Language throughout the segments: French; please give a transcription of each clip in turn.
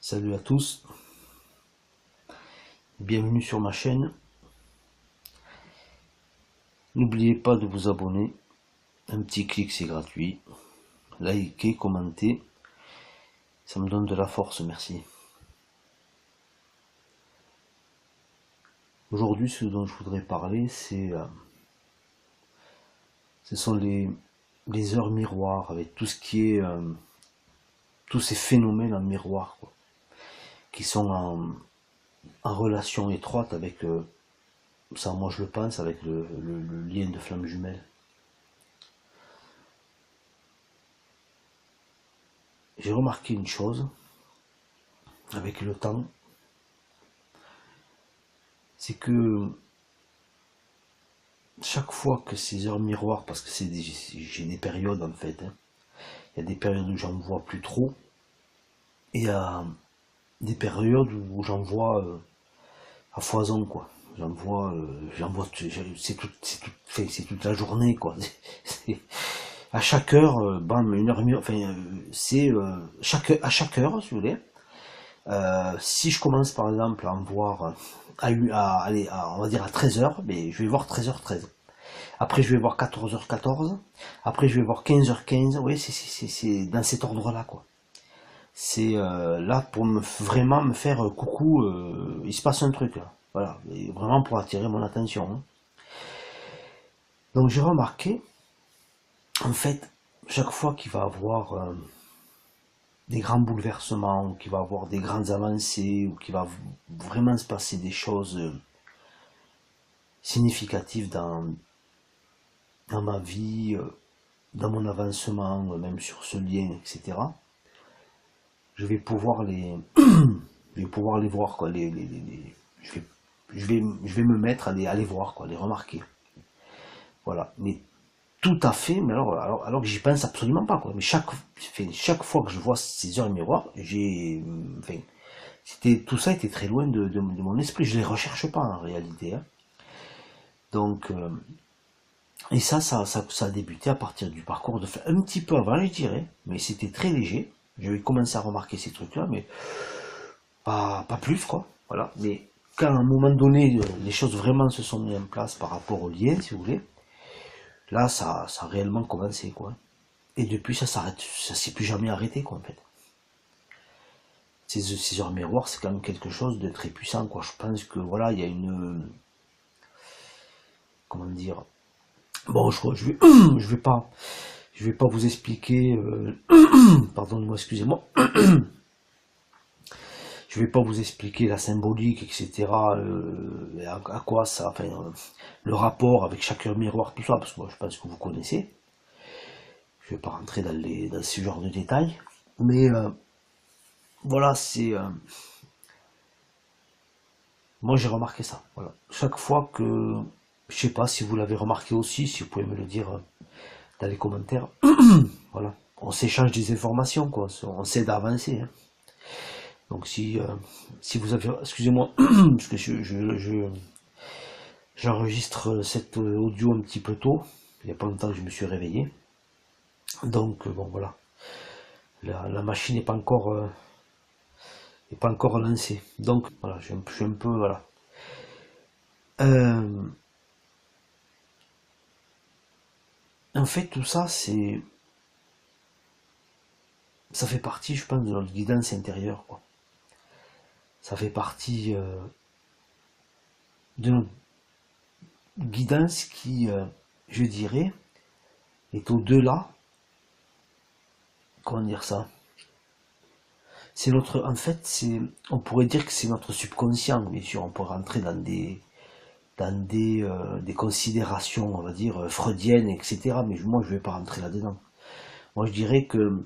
Salut à tous, bienvenue sur ma chaîne. N'oubliez pas de vous abonner, un petit clic c'est gratuit, likez, commentez, ça me donne de la force, merci. Aujourd'hui ce dont je voudrais parler ce sont les heures miroirs, avec tout ce qui est tous ces phénomènes en miroir, quoi, qui sont en relation étroite avec ça, moi je le pense, avec le lien de flamme jumelle. J'ai remarqué une chose avec le temps, c'est que chaque fois que ces heures miroirs, parce que j'ai des périodes en fait, hein, il y a des périodes où j'en vois plus trop, et il y a des périodes où j'en vois à foison, quoi. C'est toute la journée, quoi. À chaque heure, bam, une heure, enfin, à chaque heure, si vous voulez. Si je commence par exemple à en voir on va dire à 13h, mais je vais voir 13h13. Après je vais voir 14h14. Après je vais voir 15h15. Oui, c'est dans cet ordre-là, quoi. C'est là pour vraiment me faire coucou, il se passe un truc là. Voilà, et vraiment pour attirer mon attention, hein. Donc j'ai remarqué, en fait, chaque fois qu'il va avoir des grands bouleversements, ou qu'il va avoir des grandes avancées, ou qu'il va vraiment se passer des choses significatives dans ma vie, dans mon avancement, même sur ce lien, etc. Je vais pouvoir les voir, quoi. Je vais me mettre à les voir, quoi, à les remarquer. Voilà. Mais tout à fait, mais alors que j'y pense absolument pas, quoi. Mais chaque fois que je vois ces heures miroirs, tout ça était très loin de mon esprit. Je les recherche pas en réalité, hein. Donc, et ça a débuté à partir du parcours de un petit peu avant, je dirais, mais c'était très léger. J'avais commencé à remarquer ces trucs-là, mais pas plus, quoi. Voilà. Mais quand à un moment donné, les choses vraiment se sont mises en place par rapport au lien, si vous voulez, là, ça a réellement commencé, quoi. Et depuis, ça s'est plus jamais arrêté, quoi, en fait. Ces heures miroirs, c'est quand même quelque chose de très puissant, quoi. Je pense que, voilà, il y a une... Comment dire... Bon, je vais pas vous expliquer... pardonnez-moi, excusez-moi. Je vais pas vous expliquer la symbolique, etc. À quoi ça... Enfin, le rapport avec chaque heure miroir, tout ça, parce que moi, je pense que vous connaissez. Je vais pas rentrer dans ce genre de détails. Mais... voilà, moi j'ai remarqué ça. Voilà. Chaque fois que... Je sais pas si vous l'avez remarqué aussi, si vous pouvez me le dire dans les commentaires. Voilà. On s'échange des informations, quoi. On s'aide à avancer, hein. Donc si vous avez... Excusez-moi, parce que j'enregistre cet audio un petit peu tôt. Il n'y a pas longtemps que je me suis réveillé. Donc bon, voilà. La machine n'est pas encore... lancée. Donc voilà, je suis un peu... Voilà. En fait, tout ça, ça fait partie, je pense, de notre guidance intérieure, quoi. Ça fait partie de notre guidance qui, je dirais, est au-delà. Comment dire ça? C'est notre, en fait, on pourrait dire que c'est notre subconscient, bien sûr. On peut rentrer dans des considérations, on va dire, freudiennes, etc. Mais moi, je vais pas rentrer là-dedans. Moi, je dirais que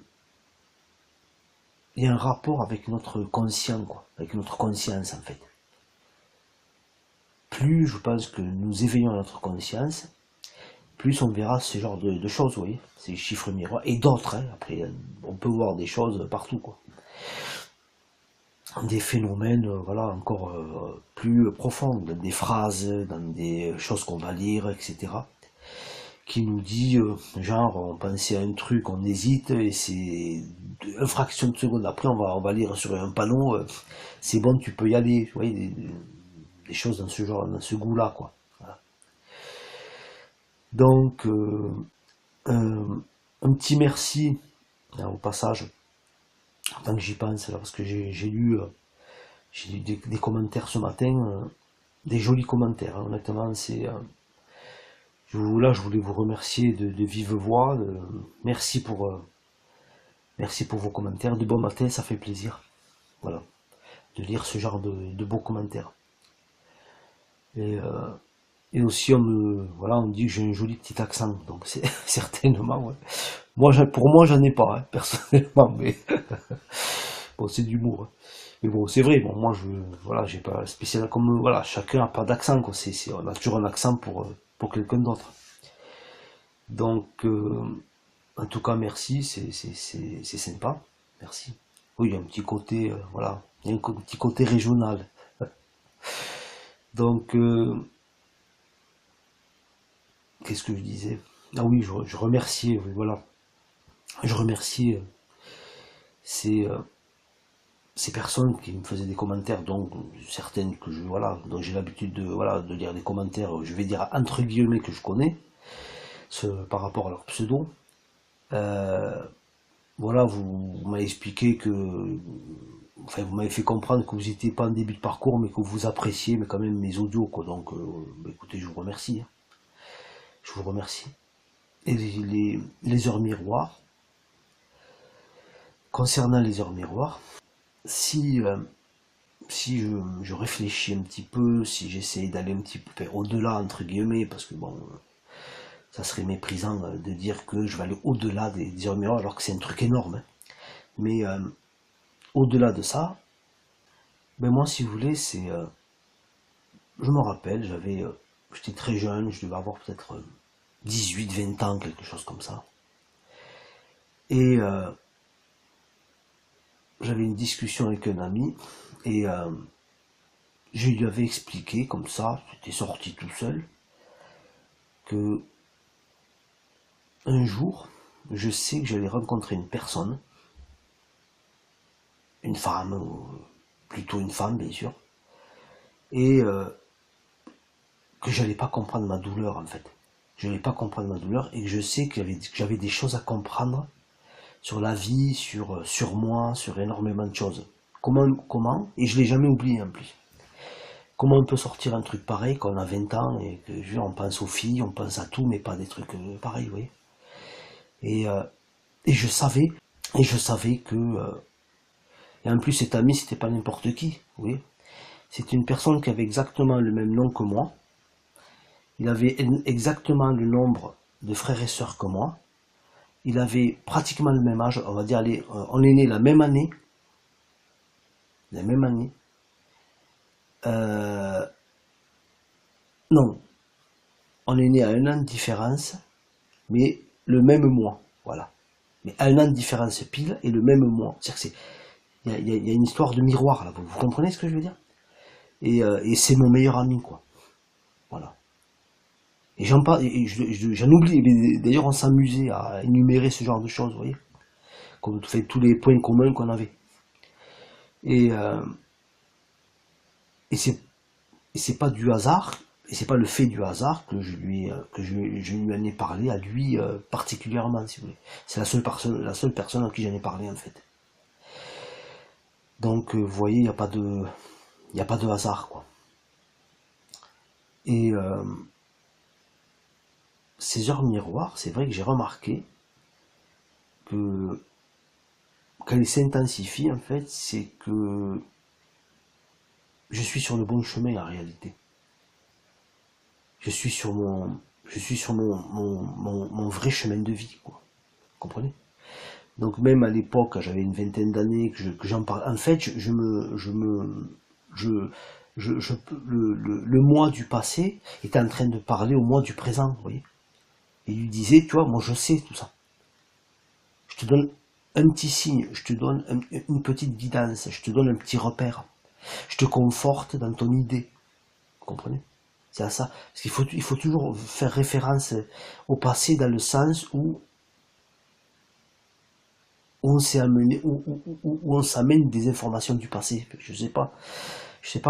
il y a un rapport avec notre conscient, quoi, avec notre conscience, en fait. Plus je pense que nous éveillons notre conscience, plus on verra ce genre de choses, vous voyez, ces chiffres miroirs, et d'autres, hein. Après, on peut voir des choses partout, quoi. Des phénomènes, voilà, encore plus profonds, dans des phrases, dans des choses qu'on va lire, etc., qui nous dit, genre, on pensait à un truc, on hésite, et c'est une fraction de seconde après, on va lire sur un panneau, c'est bon, tu peux y aller. Vous voyez, des choses dans ce genre, dans ce goût-là, quoi. Voilà. Donc, un petit merci, hein, au passage, tant que j'y pense, là, parce que j'ai lu des commentaires ce matin, des jolis commentaires, hein, honnêtement, là, je voulais vous remercier de vive voix, merci pour vos commentaires, de bon matin, ça fait plaisir, voilà, de lire ce genre de beaux commentaires. Et aussi, voilà, on me dit que j'ai un joli petit accent, donc c'est certainement, ouais. Pour moi, j'en ai pas, hein, personnellement, mais bon, c'est de l'humour, hein. Mais bon, c'est vrai, bon, moi, voilà, j'ai pas spécial, comme, voilà, chacun a pas d'accent, quoi, on a toujours un accent pour quelqu'un d'autre. Donc, en tout cas, merci, c'est sympa, merci. Oui, il y a un petit côté, voilà, il y a un petit côté régional. Donc, qu'est-ce que je disais? Ah oui, je remercie, oui, voilà. Je remercie ces personnes qui me faisaient des commentaires, donc certaines que voilà, dont j'ai l'habitude voilà, de lire des commentaires, je vais dire entre guillemets que je connais, par rapport à leur pseudo. Voilà, vous m'avez expliqué enfin, vous m'avez fait comprendre que vous n'étiez pas en début de parcours, mais que vous appréciez, mais quand même mes audios, quoi. Donc, écoutez, je vous remercie, hein. Je vous remercie. Et les heures miroirs, concernant les heures miroirs, si je réfléchis un petit peu, si j'essaie d'aller un petit peu au-delà, entre guillemets, parce que bon, ça serait méprisant de dire que je vais aller au-delà des heures miroirs, alors que c'est un truc énorme, hein. Mais au-delà de ça, ben moi, si vous voulez, je me rappelle, j'étais très jeune, je devais avoir peut-être 18, 20 ans, quelque chose comme ça. Et j'avais une discussion avec un ami, et je lui avais expliqué, comme ça, j'étais sorti tout seul, que un jour, je sais que j'allais rencontrer une personne, une femme, ou plutôt une femme, bien sûr, et que j'allais pas comprendre ma douleur, en fait. Je n'allais pas comprendre ma douleur, et que je sais que j'avais des choses à comprendre sur la vie, sur moi, sur énormément de choses. Comment, et je l'ai jamais oublié en plus. Comment on peut sortir un truc pareil quand on a 20 ans et que on pense aux filles, on pense à tout, mais pas des trucs pareils, vous voyez. Et je savais que et en plus cet ami c'était pas n'importe qui, vous voyez. C'était une personne qui avait exactement le même nom que moi. Il avait exactement le nombre de frères et sœurs que moi. Il avait pratiquement le même âge, on va dire, allez, on est né la même année. La même année. Non, on est né à un an de différence, mais le même mois, voilà. Mais un an de différence pile et le même mois. C'est-à-dire que il y a une histoire de miroir là, vous comprenez ce que je veux dire? Et c'est mon meilleur ami, quoi. Voilà. Et j'en oublie, d'ailleurs on s'amusait à énumérer ce genre de choses, vous voyez, comme fait tous les points communs qu'on avait. Et, euh, et c'est pas du hasard, et c'est pas le fait du hasard que je lui en ai parlé à lui particulièrement, si vous voulez. C'est la seule personne à qui j'en ai parlé en fait. Donc vous voyez, il n'y a pas de hasard, quoi. Et ces heures miroirs, c'est vrai que j'ai remarqué que quand elles s'intensifient, en fait, c'est que je suis sur le bon chemin en réalité. Je suis sur mon vrai chemin de vie, quoi. Vous comprenez? Donc même à l'époque, quand j'avais une vingtaine d'années, que j'en parle, en fait, le moi du passé était en train de parler au moi du présent, vous voyez. Et il lui disait, tu vois, moi je sais tout ça. Je te donne un petit signe, je te donne une petite guidance, je te donne un petit repère. Je te conforte dans ton idée. Vous comprenez? C'est à ça. Parce il faut toujours faire référence au passé dans le sens où on s'est amené, où on s'amène des informations du passé. Je sais pas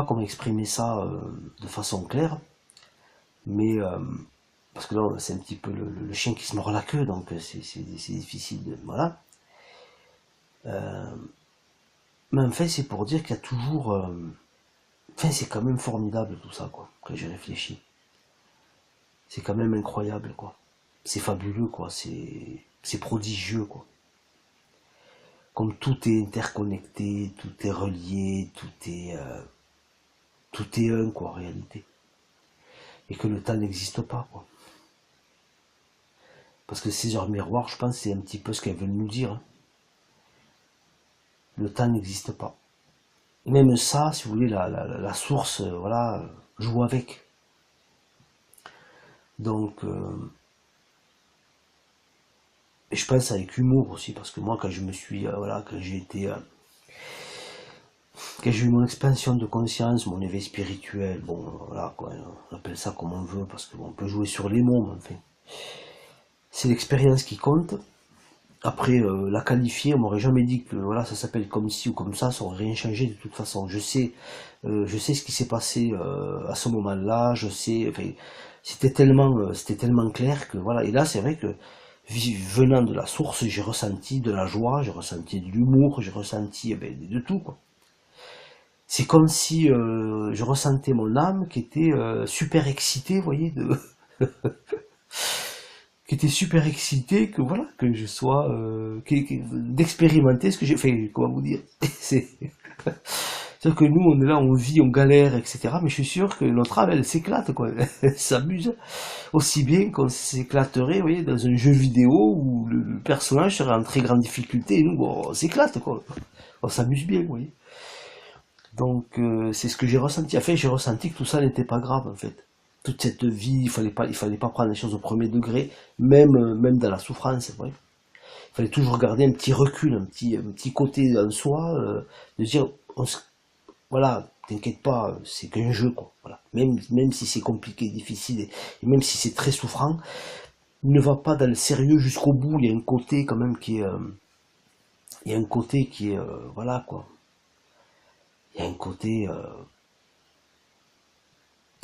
comment exprimer ça de façon claire, mais parce que là c'est un petit peu le chien qui se mord la queue, donc c'est difficile de voilà. Mais en fait, c'est pour dire qu'il y a toujours, enfin, c'est quand même formidable tout ça, quoi. Quand j'y réfléchis, c'est quand même incroyable, quoi. C'est fabuleux, quoi. C'est prodigieux, quoi. Comme tout est interconnecté, tout est relié, tout est un, quoi, en réalité. Et que le temps n'existe pas, quoi. Parce que ces heures miroirs, je pense, c'est un petit peu ce qu'elles veulent nous dire, hein. Le temps n'existe pas. Même ça, si vous voulez, la source, voilà, joue avec. Donc, et je pense avec humour aussi, parce que moi, quand je me suis, voilà, quand j'ai été, quand j'ai eu mon expansion de conscience, mon éveil spirituel, bon, voilà, quoi, on appelle ça comme on veut, parce qu'on peut jouer sur les mots, mais enfin, c'est l'expérience qui compte. Après, la qualifier, on m'aurait jamais dit que voilà, ça s'appelle comme ci ou comme ça aurait rien changé de toute façon. Je sais ce qui s'est passé à ce moment-là, je sais, enfin, c'était tellement clair que voilà. Et là, c'est vrai que venant de la source, j'ai ressenti de la joie, j'ai ressenti de l'humour, j'ai ressenti de tout, quoi. C'est comme si je ressentais mon âme qui était super excitée, vous voyez, qui était super excité que voilà que je sois d'expérimenter ce que j'ai fait, comment vous dire. c'est c'est que nous on est là, on vit, on galère, etc., mais je suis sûr que notre âme elle s'éclate, quoi. Elle s'amuse aussi bien qu'on s'éclaterait, vous voyez, dans un jeu vidéo où le personnage serait en très grande difficulté et nous bon, on s'éclate, quoi. On s'amuse bien, vous voyez. Donc c'est ce que j'ai ressenti. Enfin, j'ai ressenti que tout ça n'était pas grave, en fait. Toute cette vie, il fallait pas prendre les choses au premier degré, même dans la souffrance, ouais. Il fallait toujours garder un petit recul, un petit côté en soi, de dire, voilà, t'inquiète pas, c'est qu'un jeu, quoi. Voilà. Même si c'est compliqué, difficile, et même si c'est très souffrant, ne va pas dans le sérieux jusqu'au bout. Il y a un côté quand même qui est, il y a un côté qui est, voilà, quoi. Il y a un côté, en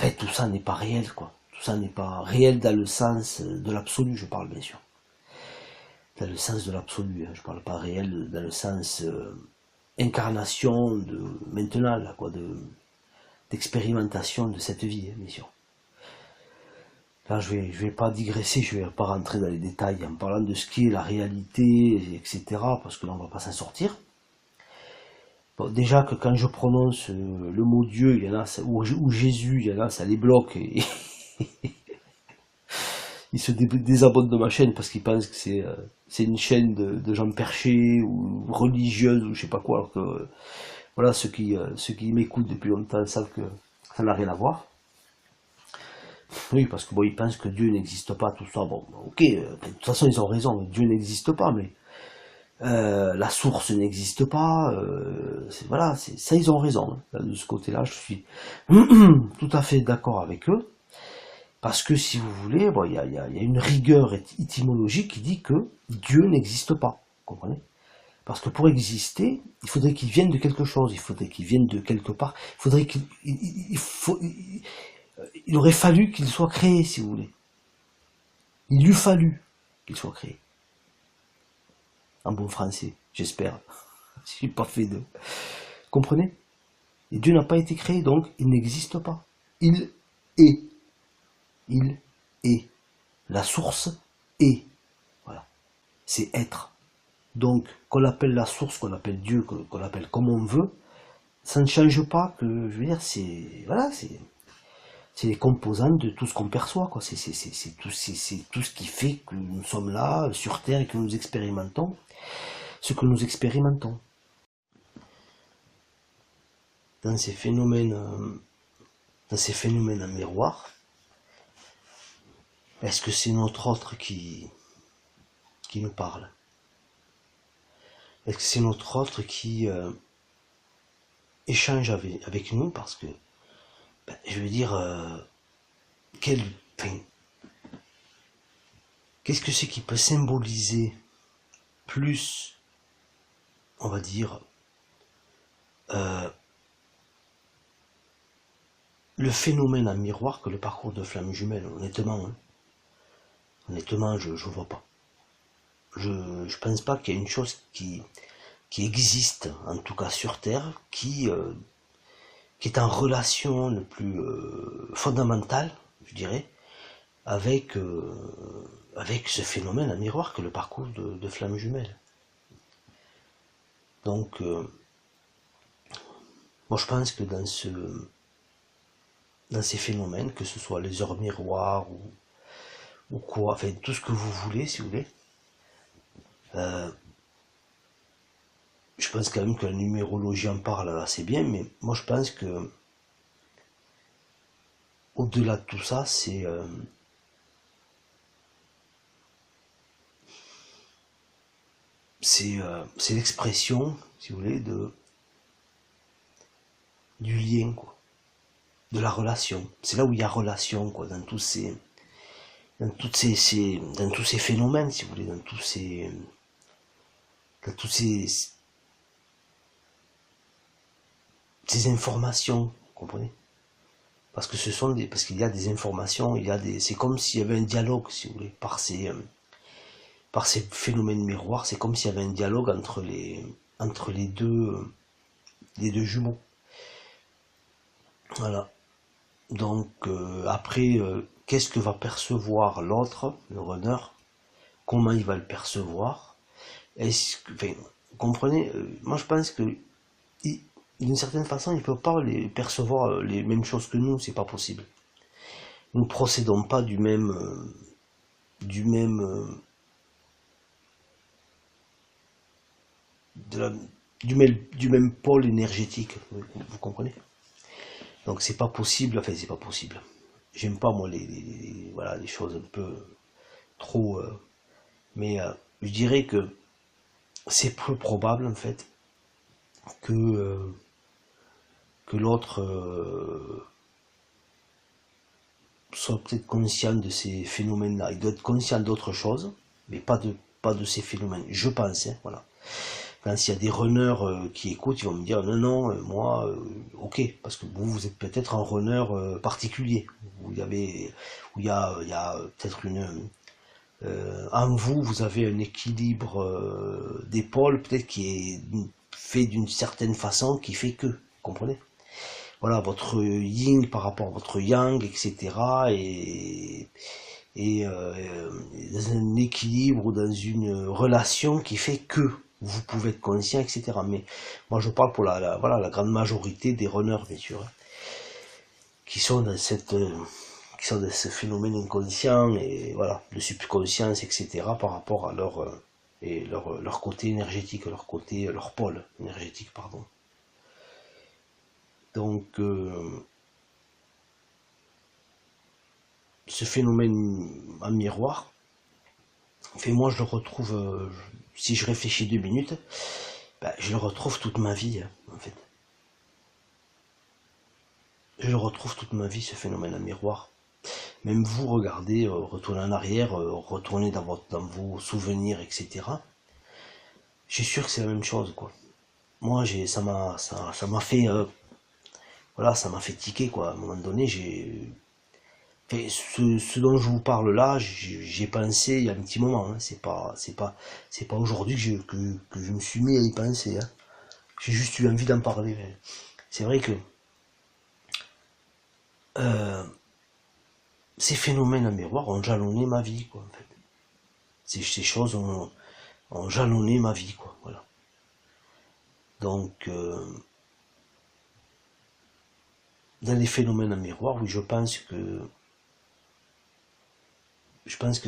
fait, tout ça n'est pas réel, quoi. Tout ça n'est pas réel dans le sens de l'absolu, je parle bien sûr. Dans le sens de l'absolu, hein. Je parle pas réel dans le sens incarnation de maintenant, là, quoi, d'expérimentation de cette vie, hein, bien sûr. Là, je vais pas digresser, je vais pas rentrer dans les détails en parlant de ce qui est la réalité, etc., parce que là, on va pas s'en sortir. Bon, déjà que quand je prononce le mot Dieu, il y en a, ou Jésus, il y en a, ça les bloque, et ils se désabonnent de ma chaîne parce qu'ils pensent que c'est une chaîne de gens perchés ou religieuses ou je sais pas quoi, alors que voilà, ceux qui m'écoutent depuis longtemps savent que ça n'a rien à voir. Oui, parce que bon, ils pensent que Dieu n'existe pas, tout ça. Bon, ok, de toute façon ils ont raison, Dieu n'existe pas, mais la source n'existe pas. Voilà, ça ils ont raison, hein. De ce côté-là, je suis tout à fait d'accord avec eux. Parce que si vous voulez, bon, y a une rigueur étymologique qui dit que Dieu n'existe pas. Vous comprenez? Parce que pour exister, il faudrait qu'il vienne de quelque chose, il faudrait qu'il vienne de quelque part, il faudrait il aurait fallu qu'il soit créé, si vous voulez. Il eût fallu qu'il soit créé. En bon français, j'espère. Si j'ai pas fait de. Vous comprenez? Et Dieu n'a pas été créé, donc il n'existe pas. Il est. Il est. La source est. Voilà. C'est être. Donc, qu'on l'appelle la source, qu'on l'appelle Dieu, qu'on l'appelle comme on veut, ça ne change pas que, je veux dire, voilà, c'est les composantes de tout ce qu'on perçoit, quoi. C'est tout ce qui fait que nous sommes là, sur Terre, et que nous expérimentons ce que nous expérimentons. Dans ces phénomènes en miroir, est-ce que c'est notre autre qui nous parle? Est-ce que c'est notre autre qui échange avec nous? Parce que, je veux dire, quel, enfin, qu'est-ce que c'est qui peut symboliser plus, on va dire, euh, le phénomène en miroir que le parcours de flamme jumelle, honnêtement, hein. Honnêtement, je vois pas. Je pense pas qu'il y ait une chose qui existe, en tout cas sur Terre, qui est en relation le plus fondamentale, je dirais, avec, avec ce phénomène en miroir que le parcours de flamme jumelle. Donc, moi je pense que dans ces phénomènes, que ce soit les heures miroirs ou quoi, enfin tout ce que vous voulez, si vous voulez, euh, je pense quand même que la numérologie en parle assez bien, mais moi je pense que au-delà de tout ça, c'est l'expression, si vous voulez, du lien, quoi, de la relation. C'est là où il y a relation, quoi, dans tous ces phénomènes, si vous voulez, dans toutes ces informations, vous comprenez? Parce que parce qu'il y a des informations, c'est comme s'il y avait un dialogue, si vous voulez, par ces phénomènes miroirs, c'est comme s'il y avait un dialogue entre les deux jumeaux. Voilà. Donc après, qu'est-ce que va percevoir l'autre, le runner? Comment il va le percevoir? Enfin, vous comprenez? Moi, je pense que d'une certaine façon, il ne peut pas percevoir les mêmes choses que nous. C'est pas possible. Nous ne procédons pas du même, de la- du même pôle énergétique. Vous comprenez? Donc c'est pas possible. Enfin, c'est pas possible. J'aime pas moi voilà, les choses un peu trop. Mais je dirais que c'est peu probable en fait que, que l'autre soit peut-être conscient de ces phénomènes-là. Il doit être conscient d'autre chose, mais pas de ces phénomènes. Je pense, hein, voilà. Quand il y a des runners qui écoutent, ils vont me dire non, non, moi, ok, parce que vous êtes peut-être un runner particulier, où il y a peut-être en vous, vous avez un équilibre d'épaule, peut-être qui est fait d'une certaine façon, qui fait que, vous comprenez? Voilà, votre yin par rapport à votre yang, etc. Dans un équilibre ou dans une relation qui fait que vous pouvez être conscient, etc. Mais moi je parle pour voilà, la grande majorité des runners, bien sûr, hein, qui sont dans qui sont dans ce phénomène inconscient et voilà, de subconscience, etc. par rapport à leur côté énergétique, leur pôle énergétique, pardon. Donc, ce phénomène en miroir, fait moi je le retrouve, si je réfléchis 2 minutes, ben, je le retrouve toute ma vie, hein, en fait. Je le retrouve toute ma vie, ce phénomène en miroir. Même vous regardez, retournez en arrière, retournez dans vos souvenirs, etc. Je suis sûr que c'est la même chose, quoi. Moi, ça m'a fait, voilà, ça m'a fait tiquer, quoi. À un moment donné, ce dont je vous parle là, j'ai pensé il y a un petit moment, hein. C'est pas aujourd'hui que je me suis mis à y penser, hein. J'ai juste eu envie d'en parler. C'est vrai que euh, ces phénomènes en miroir ont jalonné ma vie, quoi, en fait. Ces choses ont jalonné ma vie, quoi. Voilà. Donc, dans les phénomènes en miroir, oui, je pense que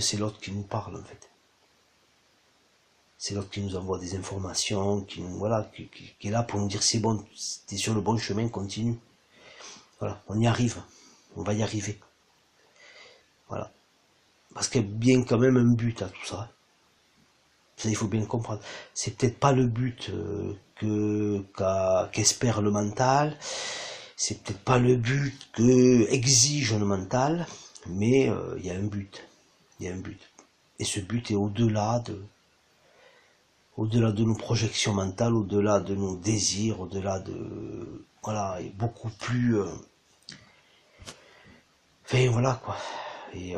c'est l'autre qui nous parle, en fait. C'est l'autre qui nous envoie des informations, voilà, qui est là pour nous dire c'est bon, t'es sur le bon chemin, continue. Voilà, on y arrive, on va y arriver. Voilà. Parce qu'il y a bien quand même un but à tout ça. Ça, il faut bien comprendre. C'est peut-être pas le but qu'espère le mental. C'est peut-être pas le but que exige le mental. Mais il y a un but. Il y a un but. Et ce but est au-delà de nos projections mentales, au-delà de nos désirs, au-delà de... Voilà, et beaucoup plus... Enfin, voilà, quoi. Et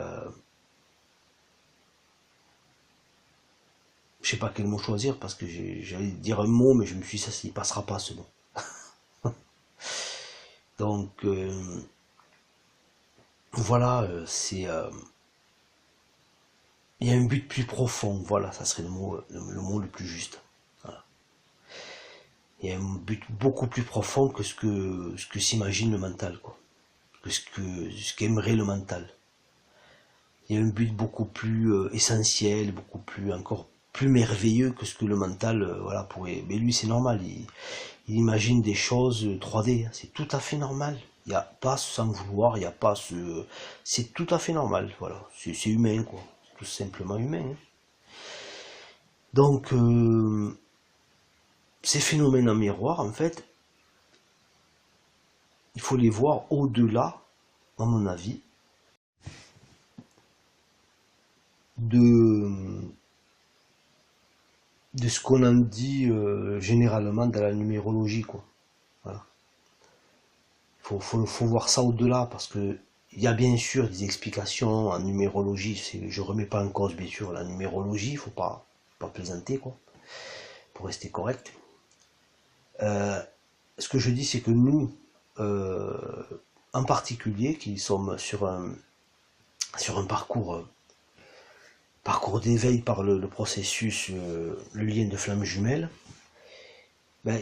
je sais pas quel mot choisir, parce que j'allais dire un mot, mais je me suis dit, ça, il passera pas, ce mot. Donc, voilà, c'est... il y a un but plus profond, voilà, ça serait le mot le plus juste. Voilà. Il y a un but beaucoup plus profond que ce que s'imagine le mental, quoi. Que ce qu'aimerait le mental. Il y a un but beaucoup plus essentiel, beaucoup plus encore plus merveilleux que ce que le mental voilà pourrait. Mais lui c'est normal, il imagine des choses 3D, c'est tout à fait normal. Il n'y a pas sans vouloir, il n'y a pas ce. C'est tout à fait normal, voilà. C'est humain quoi, c'est tout simplement humain. Hein. Donc ces phénomènes en miroir, en fait, il faut les voir au-delà, à mon avis, de ce qu'on en dit généralement dans la numérologie, quoi. Voilà. Faut voir ça au-delà, parce que il y a bien sûr des explications en numérologie. Je remets pas en cause bien sûr la numérologie, faut pas plaisanter quoi, pour rester correct. Ce que je dis c'est que nous, en particulier, qui sommes sur un parcours d'éveil par le processus, le lien de flamme jumelle, ben,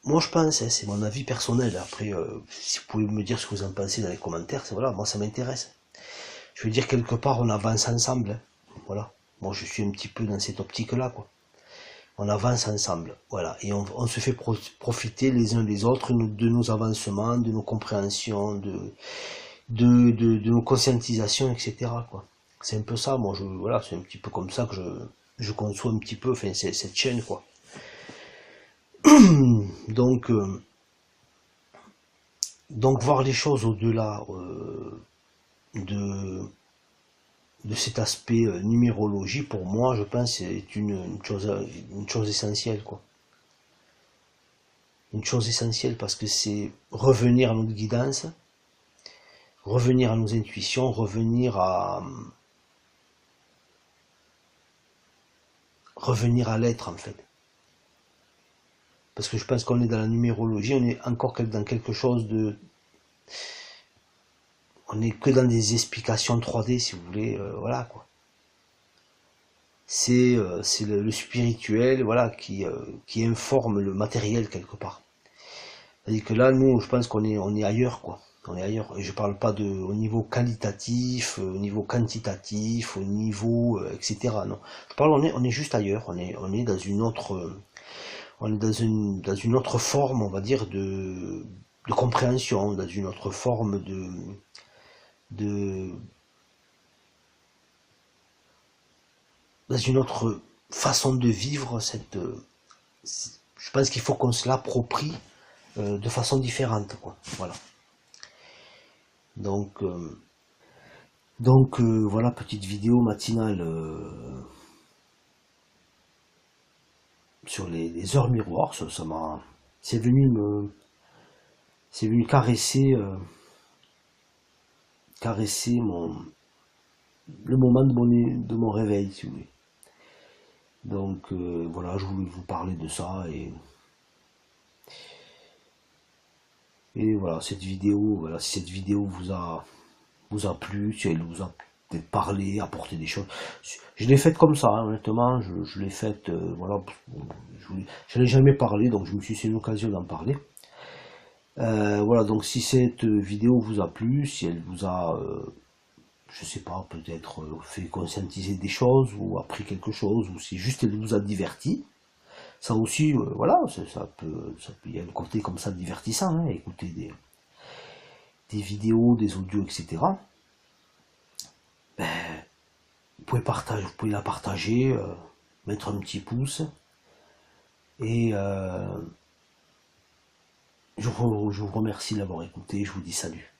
moi je pense, hein, c'est mon avis personnel, après, si vous pouvez me dire ce que vous en pensez dans les commentaires, c'est voilà, moi ça m'intéresse. Je veux dire, quelque part, on avance ensemble, hein, voilà. Moi je suis un petit peu dans cette optique-là, quoi. On avance ensemble, voilà, et on se fait profiter les uns des autres de nos avancements, de nos compréhensions, de nos conscientisations, etc., quoi. C'est un peu ça, moi, voilà, c'est un petit peu comme ça que je conçois un petit peu, enfin, cette chaîne, quoi. Donc, voir les choses au-delà de cet aspect numérologie, pour moi, je pense, c'est une chose essentielle, quoi. Une chose essentielle parce que c'est revenir à notre guidance, revenir à nos intuitions, revenir à l'être, en fait. Parce que je pense qu'on est dans la numérologie, on est encore dans quelque chose de... On n'est que dans des explications 3D, si vous voulez, voilà, quoi. C'est le spirituel, voilà, qui informe le matériel, quelque part. C'est-à-dire que là, nous, je pense qu'on est ailleurs, quoi. On est ailleurs. Et je parle pas au niveau qualitatif, au niveau quantitatif, au niveau, etc. Non. Je parle, on est juste ailleurs. On est dans une autre... on est dans une autre forme, on va dire, de compréhension, dans une autre forme dans une autre façon de vivre je pense qu'il faut qu'on se l'approprie de façon différente, quoi. Voilà. Donc voilà, petite vidéo matinale sur les heures miroirs. C'est venu caresser le moment de mon réveil, si vous voulez. Donc voilà, je voulais vous parler de ça, et voilà, cette vidéo, si cette vidéo vous a plu, si elle vous a peut-être parlé, apporté des choses. Je l'ai faite comme ça, hein, honnêtement, je l'ai faite, voilà, je n'en ai jamais parlé, donc je me suis dit c'est une occasion d'en parler. Voilà, donc si cette vidéo vous a plu, si elle vous a, je sais pas, peut-être fait conscientiser des choses, ou appris quelque chose, ou si juste elle vous a diverti, ça aussi, voilà, il y a un côté comme ça divertissant, hein, écouter des vidéos, des audios, etc. Ben, vous pouvez la partager, mettre un petit pouce, et je vous remercie d'avoir écouté, je vous dis salut.